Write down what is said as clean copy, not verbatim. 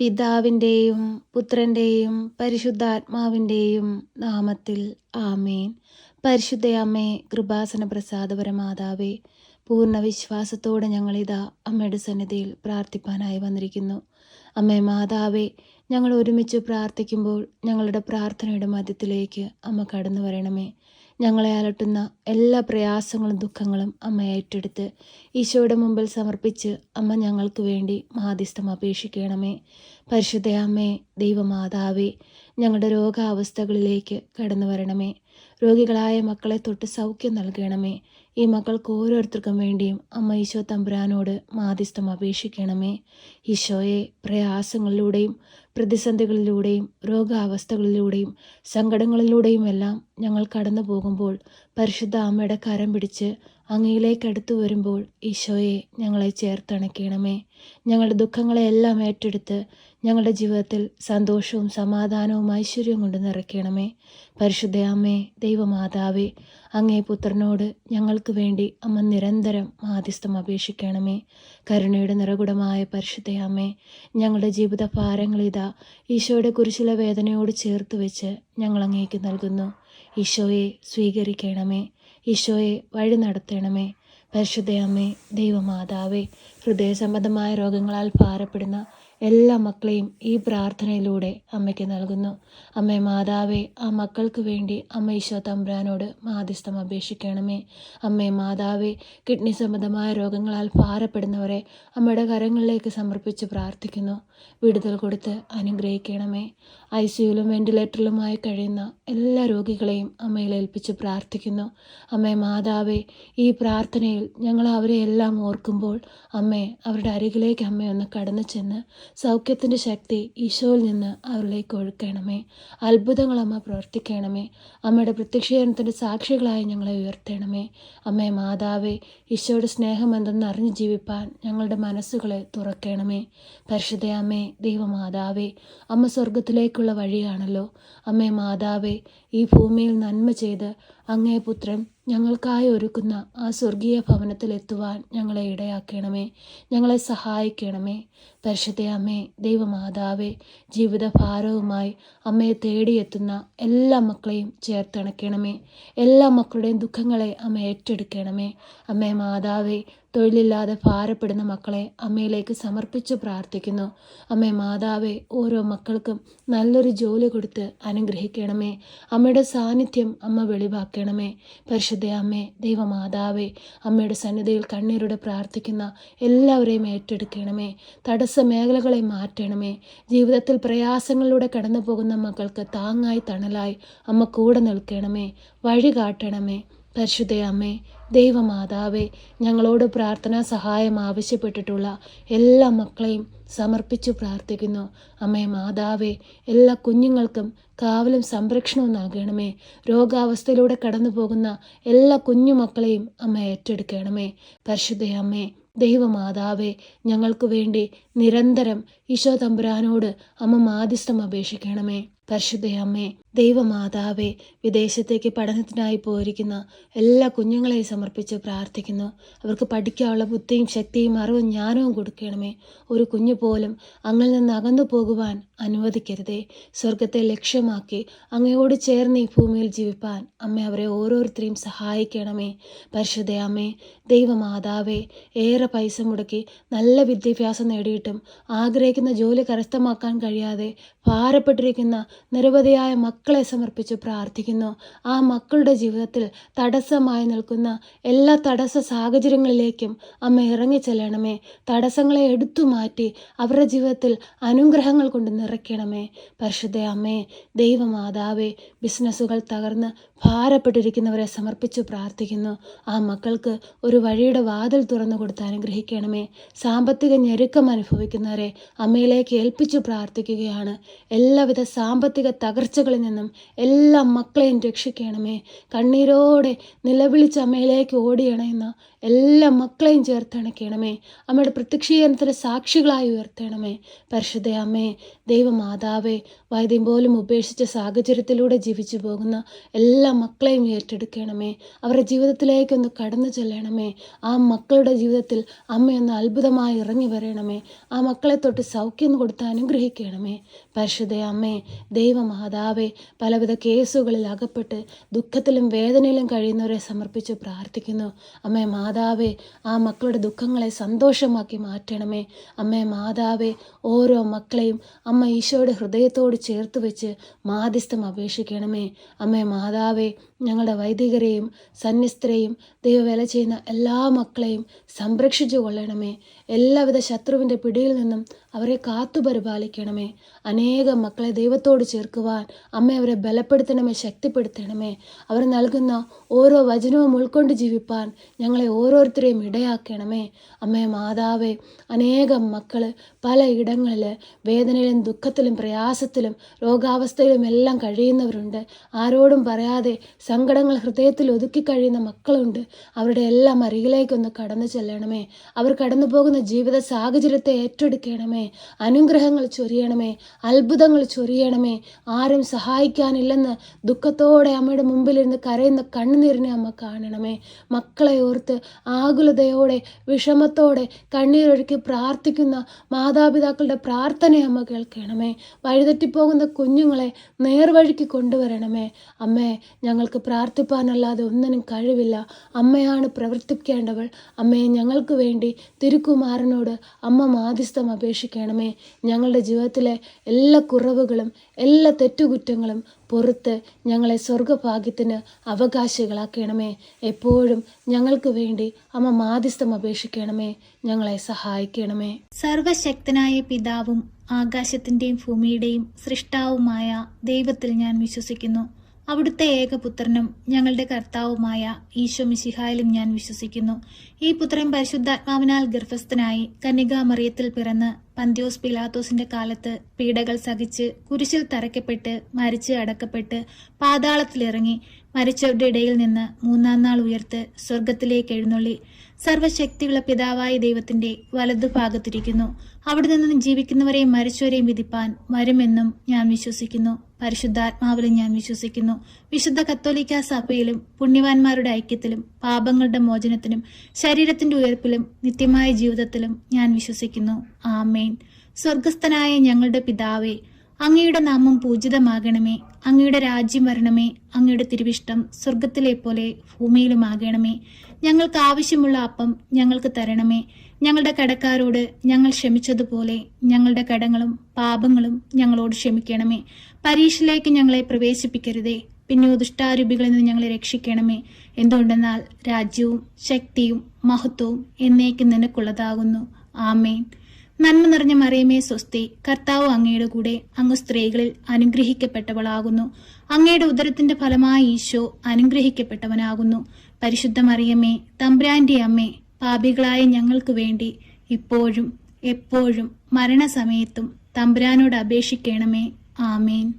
പിതാവിൻ്റെയും പുത്രൻ്റെയും പരിശുദ്ധാത്മാവിൻ്റെയും നാമത്തിൽ ആമേൻ. പരിശുദ്ധ അമ്മേ, കൃപാസന പ്രസാദപരമാതാവേ, പൂർണ്ണ വിശ്വാസത്തോടെ ഞങ്ങളിതാ അമ്മയുടെ സന്നിധിയിൽ പ്രാർത്ഥിപ്പാനായി വന്നിരിക്കുന്നു. അമ്മേ മാതാവേ, ഞങ്ങൾ ഒരുമിച്ച് പ്രാർത്ഥിക്കുമ്പോൾ ഞങ്ങളുടെ പ്രാർത്ഥനയുടെ മധ്യത്തിലേക്ക് അമ്മ കടന്നു വരണമേ. ഞങ്ങളെ അലട്ടുന്ന എല്ലാ പ്രയാസങ്ങളും ദുഃഖങ്ങളും അമ്മ ഏറ്റെടുത്ത് ഈശോയുടെ മുമ്പിൽ സമർപ്പിച്ച് അമ്മ ഞങ്ങൾക്ക് വേണ്ടി മാധ്യസ്ഥം അപേക്ഷിക്കണമേ. പരിശുദ്ധ അമ്മേ, ദൈവമാതാവേ, ഞങ്ങളുടെ രോഗാവസ്ഥകളിലേക്ക് കടന്നു വരണമേ. രോഗികളായ മക്കളെ തൊട്ട് സൗഖ്യം നൽകണമേ. ഈ മക്കൾക്ക് ഓരോരുത്തർക്കും വേണ്ടിയും അമ്മ ഈശോ തമ്പുരാനോട് മാധ്യസ്ഥം അപേക്ഷിക്കണമേ. ഈശോയെ, പ്രയാസങ്ങളിലൂടെയും പ്രതിസന്ധികളിലൂടെയും രോഗാവസ്ഥകളിലൂടെയും സങ്കടങ്ങളിലൂടെയും എല്ലാം ഞങ്ങൾ കടന്നു പോകുമ്പോൾ പരിശുദ്ധ അമ്മയുടെ കരം പിടിച്ച് അങ്ങയിലേക്ക് അടുത്തു വരുമ്പോൾ ഈശോയെ, ഞങ്ങളെ ചേർത്തണയ്ക്കണമേ. ഞങ്ങളുടെ ദുഃഖങ്ങളെല്ലാം ഏറ്റെടുത്ത് ഞങ്ങളുടെ ജീവിതത്തിൽ സന്തോഷവും സമാധാനവും ഐശ്വര്യവും കൊണ്ട് നിറയ്ക്കണമേ. പരിശുദ്ധ അമ്മേ, ദൈവമാതാവേ, അങ്ങേ പുത്രനോട് ഞങ്ങൾക്ക് വേണ്ടി അമ്മ നിരന്തരം മാധ്യസ്ഥം അപേക്ഷിക്കണമേ. കരുണയുടെ നിറകുടമായ പരിശുദ്ധ അമ്മേ, ഞങ്ങളുടെ ജീവിത ഭാരങ്ങളിതാ ഈശോയുടെ കുരിശിലെ വേദനയോട് ചേർത്ത് വെച്ച് ഞങ്ങൾ അങ്ങേക്ക് നൽകുന്നു. ഈശോയെ സ്വീകരിക്കണമേ. ഈശോയെ വഴി നടത്തണമേ. പരിശുദ്ധ അമ്മേ, ദൈവമാതാവേ, ഹൃദയ സംബന്ധമായ രോഗങ്ങളാൽ ഭാരപ്പെടുന്ന എല്ലാ മക്കളെയും ഈ പ്രാർത്ഥനയിലൂടെ അമ്മയ്ക്ക് നൽകുന്നു. അമ്മേ മാതാവേ, ആ മക്കൾക്ക് വേണ്ടി അമ്മ ഈശോ തമ്പുരാനോട് മാധ്യസ്ഥം അപേക്ഷിക്കണമേ. അമ്മേ മാതാവേ, കിഡ്നി സംബന്ധമായ രോഗങ്ങളാൽ ഭാരപ്പെടുന്നവരെ അമ്മയുടെ കരങ്ങളിലേക്ക് സമർപ്പിച്ച് പ്രാർത്ഥിക്കുന്നു. വിടുതൽ കൊടുത്ത് അനുഗ്രഹിക്കണമേ. ICUയിലും വെന്റിലേറ്ററിലുമായി കഴിയുന്ന എല്ലാ രോഗികളെയും അമ്മയിൽ ഏൽപ്പിച്ച് പ്രാർത്ഥിക്കുന്നു. അമ്മേ മാതാവേ, ഈ പ്രാർത്ഥനയിൽ ഞങ്ങൾ അവരെ എല്ലാം ഓർക്കുമ്പോൾ അമ്മേ, അവരുടെ അരികിലേക്ക് അമ്മയൊന്ന് കടന്നു ചെന്ന് സൗഖ്യത്തിൻ്റെ ശക്തി ഈശോയിൽ നിന്ന് അവരിലേക്ക് ഒഴുക്കണമേ. അത്ഭുതങ്ങൾ അമ്മ പ്രവർത്തിക്കണമേ. അമ്മയുടെ പ്രത്യക്ഷീകരണത്തിൻ്റെ സാക്ഷികളായി ഞങ്ങളെ ഉയർത്തണമേ. അമ്മേ മാതാവേ, ഈശോയുടെ സ്നേഹം എന്തെന്ന് അറിഞ്ഞ് ജീവിപ്പാൻ ഞങ്ങളുടെ മനസ്സുകളെ തുറക്കണമേ. പരിശുദ്ധ അമ്മേ, ദൈവമാതാവേ, അമ്മ സ്വർഗത്തിലേക്കുള്ള വഴിയാണല്ലോ. അമ്മേ മാതാവേ, ഈ ഭൂമിയിൽ നന്മ ചെയ്ത് അങ്ങേ പുത്രൻ ഞങ്ങൾക്കായി ഒരുക്കുന്ന ആ സ്വർഗീയ ഭവനത്തിലെത്തുവാൻ ഞങ്ങളെ ഇടയാക്കണമേ. ഞങ്ങളെ സഹായിക്കണമേ. പരിശുദ്ധ അമ്മേ, ദൈവമാതാവേ, ജീവിതഭാരവുമായി അമ്മയെ തേടിയെത്തുന്ന എല്ലാ മക്കളെയും ചേർത്തണയ്ക്കണമേ. എല്ലാ മക്കളുടെയും ദുഃഖങ്ങളെ അമ്മ ഏറ്റെടുക്കണമേ. അമ്മേ മാതാവേ, തൊഴിലില്ലാതെ ഭാരപ്പെടുന്ന മക്കളെ അമ്മയിലേക്ക് സമർപ്പിച്ച് പ്രാർത്ഥിക്കുന്നു. അമ്മേ മാതാവേ, ഓരോ മക്കൾക്കും നല്ലൊരു ജോലി കൊടുത്ത് അനുഗ്രഹിക്കണമേ. അമ്മയുടെ സാന്നിധ്യം അമ്മ വെളിവാക്കണമേ. പരിശുദ്ധ അമ്മേ, ദൈവമാതാവേ, അമ്മയുടെ സന്നിധിയിൽ കണ്ണീരോടെ പ്രാർത്ഥിക്കുന്ന എല്ലാവരെയും ഏറ്റെടുക്കണമേ. തടസ്സ മേഖലകളെ മാറ്റണമേ. ജീവിതത്തിൽ പ്രയാസങ്ങളിലൂടെ കടന്നു പോകുന്ന മക്കൾക്ക് താങ്ങായി തണലായി അമ്മ കൂടെ നിൽക്കണമേ. വഴി കാട്ടണമേ. പരിശുദ്ധ അമ്മേ, ദൈവമാതാവേ, ഞങ്ങളോട് പ്രാർത്ഥനാ സഹായം ആവശ്യപ്പെട്ടിട്ടുള്ള എല്ലാ മക്കളെയും സമർപ്പിച്ചു പ്രാർത്ഥിക്കുന്നു. അമ്മേ മാതാവേ, എല്ലാ കുഞ്ഞുങ്ങൾക്കും കാവലും സംരക്ഷണവും നൽകണമേ. രോഗാവസ്ഥയിലൂടെ കടന്നു പോകുന്ന എല്ലാ കുഞ്ഞുമക്കളെയും അമ്മ ഏറ്റെടുക്കണമേ. പരിശുദ്ധ അമ്മേ, ദൈവമാതാവേ, ഞങ്ങൾക്ക് വേണ്ടി നിരന്തരം ഈശോ തമ്പുരാനോട് അമ്മ മാധ്യസ്ഥം അപേക്ഷിക്കണമേ. പരിശുദ്ധ അമ്മേ, ദൈവമാതാവേ, വിദേശത്തേക്ക് പഠനത്തിനായി പോയിരിക്കുന്ന എല്ലാ കുഞ്ഞുങ്ങളെയും സമർപ്പിച്ച് പ്രാർത്ഥിക്കുന്നു. അവർക്ക് പഠിക്കാനുള്ള ബുദ്ധിയും ശക്തിയും അറിവും ജ്ഞാനവും കൊടുക്കണമേ. ഒരു കുഞ്ഞു പോലും അങ്ങിൽ നിന്ന് അകന്നു പോകുവാൻ അനുവദിക്കരുതേ. സ്വർഗത്തെ ലക്ഷ്യമാക്കി അങ്ങയോട് ചേർന്ന് ഈ ഭൂമിയിൽ ജീവിപ്പാൻ അമ്മ അവരെ ഓരോരുത്തരെയും സഹായിക്കണമേ. പരിശുദ്ധ അമ്മേ, ദൈവമാതാവേ, ഏറെ പൈസ മുടക്കി നല്ല വിദ്യാഭ്യാസം നേടിയിട്ടും ആഗ്രഹിക്കുന്ന ജോലി കരസ്ഥമാക്കാൻ കഴിയാതെ ഭാരപ്പെട്ടിരിക്കുന്ന നിരവധിയായ മക്കളെ സമർപ്പിച്ച് പ്രാർത്ഥിക്കുന്നു. ആ മക്കളുടെ ജീവിതത്തിൽ തടസ്സമായി നിൽക്കുന്ന എല്ലാ തടസ്സ സാഹചര്യങ്ങളിലേക്കും അമ്മ ഇറങ്ങിച്ചെല്ലണമേ. തടസ്സങ്ങളെ എടുത്തു മാറ്റി അവരുടെ ജീവിതത്തിൽ അനുഗ്രഹങ്ങൾ കൊണ്ട് നിറയ്ക്കണമേ. പരിശുദ്ധ അമ്മേ, ദൈവമാതാവേ, ബിസിനസ്സുകൾ തകർന്ന് ഭാരപ്പെട്ടിരിക്കുന്നവരെ സമർപ്പിച്ചു പ്രാർത്ഥിക്കുന്നു. ആ മക്കൾക്ക് ഒരു വഴിയുടെ വാതിൽ തുറന്നു കൊടുത്ത് അനുഗ്രഹിക്കണമേ. സാമ്പത്തിക ഞെരുക്കം അനുഭവിക്കുന്നവരെ അമ്മയിലേക്ക് ഏൽപ്പിച്ചു പ്രാർത്ഥിക്കുകയാണ്. എല്ലാവിധ സാമ്പത്തിക തകർച്ചകളിൽ നിന്നും എല്ലാ മക്കളെയും രക്ഷിക്കണമേ. കണ്ണീരോടെ നിലവിളിച്ച് അമ്മയിലേക്ക് ഓടിയണയുന്ന എല്ലാ മക്കളെയും ചേർത്തണയ്ക്കണമേ. അമ്മയുടെ പ്രത്യക്ഷീകരണത്തിന് സാക്ഷികളായി ഉയർത്തണമേ. പരിശുദ്ധ അമ്മേ, ദൈവമാതാവേ, വൈദ്യം പോലും ഉപേക്ഷിച്ച സാഹചര്യത്തിലൂടെ ജീവിച്ചു പോകുന്ന എല്ലാ മക്കളെയും ഏറ്റെടുക്കണമേ. അവരുടെ ജീവിതത്തിലേക്കൊന്ന് കടന്നു ചെല്ലണമേ. ആ മക്കളുടെ ജീവിതത്തിൽ അമ്മയൊന്ന് അത്ഭുതമായി ഇറങ്ങി വരണമേ. ആ മക്കളെ തൊട്ട് സൗഖ്യം കൊടുത്ത് അനുഗ്രഹിക്കണമേ. പരിശുദ്ധ അമ്മേ, ദൈവമാതാവേ, പലവിധ കേസുകളിൽ അകപ്പെട്ട് ദുഃഖത്തിലും വേദനയിലും കഴിയുന്നവരെ സമർപ്പിച്ച് പ്രാർത്ഥിക്കുന്നു. അമ്മേ മാതാവേ, ആ മക്കളുടെ ദുഃഖങ്ങളെ സന്തോഷമാക്കി മാറ്റണമേ. അമ്മേ മാതാവേ, ഓരോ മക്കളെയും അമ്മ ഈശോയുടെ ഹൃദയത്തോട് ചേർത്ത് വെച്ച് മാധ്യസ്ഥം അപേക്ഷിക്കണമേ. അമ്മേ മാതാവേ, ഞങ്ങളുടെ വൈദികരെയും സന്യസ്തരെയും ദൈവവേല ചെയ്യുന്ന എല്ലാ മക്കളെയും സംരക്ഷിച്ചു കൊള്ളണമേ. എല്ലാവിധ ശത്രുവിൻ്റെ പിടിയിൽ നിന്നും അവരെ കാത്തു പരിപാലിക്കണമേ. അനേകം മക്കളെ ദൈവത്തോട് ചേർക്കുവാൻ അമ്മ അവരെ ബലപ്പെടുത്തണമേ, ശക്തിപ്പെടുത്തണമേ. അവർ നൽകുന്ന ഓരോ വചനവും ഉൾക്കൊണ്ട് ജീവിപ്പാൻ ഞങ്ങളെ ഓരോരുത്തരെയും ഇടയാക്കണമേ. അമ്മേ മാതാവേ, അനേകം മക്കൾ പല ഇടങ്ങളിൽ വേദനയിലും ദുഃഖത്തിലും പ്രയാസത്തിലും രോഗാവസ്ഥയിലും എല്ലാം കഴിയുന്നവരുണ്ട്. ആരോടും പറയാതെ സങ്കടങ്ങൾ ഹൃദയത്തിൽ ഒതുക്കി കഴിയുന്ന മക്കളുണ്ട്. അവരുടെ എല്ലാം അരികിലേക്കൊന്ന് കടന്നു ചെല്ലണമേ. അവർ കടന്നു പോകുന്ന ജീവിത സാഹചര്യത്തെ ഏറ്റെടുക്കണമേ. അനുഗ്രഹങ്ങൾ ചൊരിയണമേ, അത്ഭുതങ്ങൾ ചൊരിയണമേ. ആരും സഹായിക്കാനില്ലെന്ന് ദുഃഖത്തോടെ അമ്മയുടെ മുമ്പിലിരുന്ന് കരയുന്ന കണ്ണുനീരിനെ അമ്മ കാണണമേ. മക്കളെ ഓർത്ത് ആകുലതയോടെ വിഷമത്തോടെ കണ്ണീരൊഴുക്കി പ്രാർത്ഥിക്കുന്ന മാതാപിതാക്കളുടെ പ്രാർത്ഥനയെ അമ്മ കേൾക്കണമേ. വഴിതെറ്റിപ്പോകുന്ന കുഞ്ഞുങ്ങളെ നേർവഴിക്ക് കൊണ്ടുവരണമേ. അമ്മേ, ഞങ്ങൾക്ക് പ്രാർത്ഥിപ്പാനല്ലാതെ ഒന്നിനും കഴിവില്ല. അമ്മയാണ് പ്രവർത്തിക്കേണ്ടവൾ. അമ്മേ, ഞങ്ങൾക്ക് വേണ്ടി തിരുക്കുമാരനോട് അമ്മ മാധ്യസ്ഥം അപേക്ഷിക്കണമേ. ഞങ്ങളുടെ ജീവിതത്തിലെ എല്ലാ കുറവുകളും എല്ലാ തെറ്റുകുറ്റങ്ങളും പുറത്ത് ഞങ്ങളെ സ്വർഗഭാഗ്യത്തിന് അവകാശികളാക്കണമേ. എപ്പോഴും ഞങ്ങൾക്ക് വേണ്ടി അമ്മ മാധ്യസ്ഥം അപേക്ഷിക്കണമേ. ഞങ്ങളെ സഹായിക്കണമേ. സർവശക്തനായ പിതാവും ആകാശത്തിൻ്റെയും ഭൂമിയുടെയും സൃഷ്ടാവുമായ ദൈവത്തിൽ ഞാൻ വിശ്വസിക്കുന്നു. അവിടുത്തെ ഏകപുത്രനും ഞങ്ങളുടെ കർത്താവുമായ ഈശോ മിശിഹായിലും ഞാൻ വിശ്വസിക്കുന്നു. ഈ പുത്രൻ പരിശുദ്ധാത്മാവിനാൽ ഗർഭസ്ഥനായി കന്യകാമറിയത്തിൽ പിറന്ന് പന്തിയോസ് പിലാത്തോസിന്റെ കാലത്ത് പീഡകൾ സഹിച്ച് കുരിശിൽ തറയ്ക്കപ്പെട്ട് മരിച്ച് അടക്കപ്പെട്ട് പാതാളത്തിലിറങ്ങി മരിച്ചവരുടെ ഇടയിൽ നിന്ന് മൂന്നാം നാൾ ഉയർത്ത് സ്വർഗത്തിലേക്ക് എഴുന്നള്ളി സർവശക്തിയുള്ള പിതാവായ ദൈവത്തിന്റെ വലതുഭാഗത്തിരിക്കുന്നു. അവിടെ നിന്ന് ജീവിക്കുന്നവരെയും മരിച്ചവരെയും വിധിപ്പാൻ വരുമെന്നും ഞാൻ വിശ്വസിക്കുന്നു. പരിശുദ്ധാത്മാവിലും ഞാൻ വിശ്വസിക്കുന്നു. വിശുദ്ധ കത്തോലിക്ക സഭയിലും പുണ്യവാന്മാരുടെ ഐക്യത്തിലും പാപങ്ങളുടെ മോചനത്തിനും ശരീരത്തിന്റെ ഉയർപ്പിലും നിത്യമായ ജീവിതത്തിലും ഞാൻ വിശ്വസിക്കുന്നു. ആമേൻ. സ്വർഗസ്ഥനായ ഞങ്ങളുടെ പിതാവേ, അങ്ങയുടെ നാമം പൂജിതമാകണമേ. അങ്ങയുടെ രാജ്യം വരണമേ. അങ്ങയുടെ തിരുവിഷ്ടം സ്വർഗത്തിലെ പോലെ ഭൂമിയിലുമാകണമേ. ഞങ്ങൾക്ക് ആവശ്യമുള്ള അപ്പം ഞങ്ങൾക്ക് തരണമേ. ഞങ്ങളുടെ കടക്കാരോട് ഞങ്ങൾ ക്ഷമിച്ചതുപോലെ ഞങ്ങളുടെ കടങ്ങളും പാപങ്ങളും ഞങ്ങളോട് ക്ഷമിക്കണമേ. പരീക്ഷയിലേക്ക് ഞങ്ങളെ പ്രവേശിപ്പിക്കരുതേ, പിന്നെ ദുഷ്ടാരൂപികളിൽ നിന്ന് ഞങ്ങളെ രക്ഷിക്കണമേ. എന്തുകൊണ്ടെന്നാൽ രാജ്യവും ശക്തിയും മഹത്വവും എന്നേക്കും നിനക്കുള്ളതാകുന്നു. ആമേൻ. നന്മ നിറഞ്ഞ മറിയമേ സ്വസ്തി, കർത്താവ് അങ്ങയുടെ കൂടെ, അങ്ങ് സ്ത്രീകളിൽ അനുഗ്രഹിക്കപ്പെട്ടവളാകുന്നു. അങ്ങയുടെ ഉദരത്തിന്റെ ഫലമായ ഈശോ അനുഗ്രഹിക്കപ്പെട്ടവനാകുന്നു. പരിശുദ്ധ മറിയമേ, തമ്പുരാന്റെ അമ്മേ, പാപികളായ ഞങ്ങൾക്ക് വേണ്ടി ഇപ്പോഴും എപ്പോഴും മരണസമയത്തും തമ്പുരാനോട് അപേക്ഷിക്കണമേ. ആമേൻ.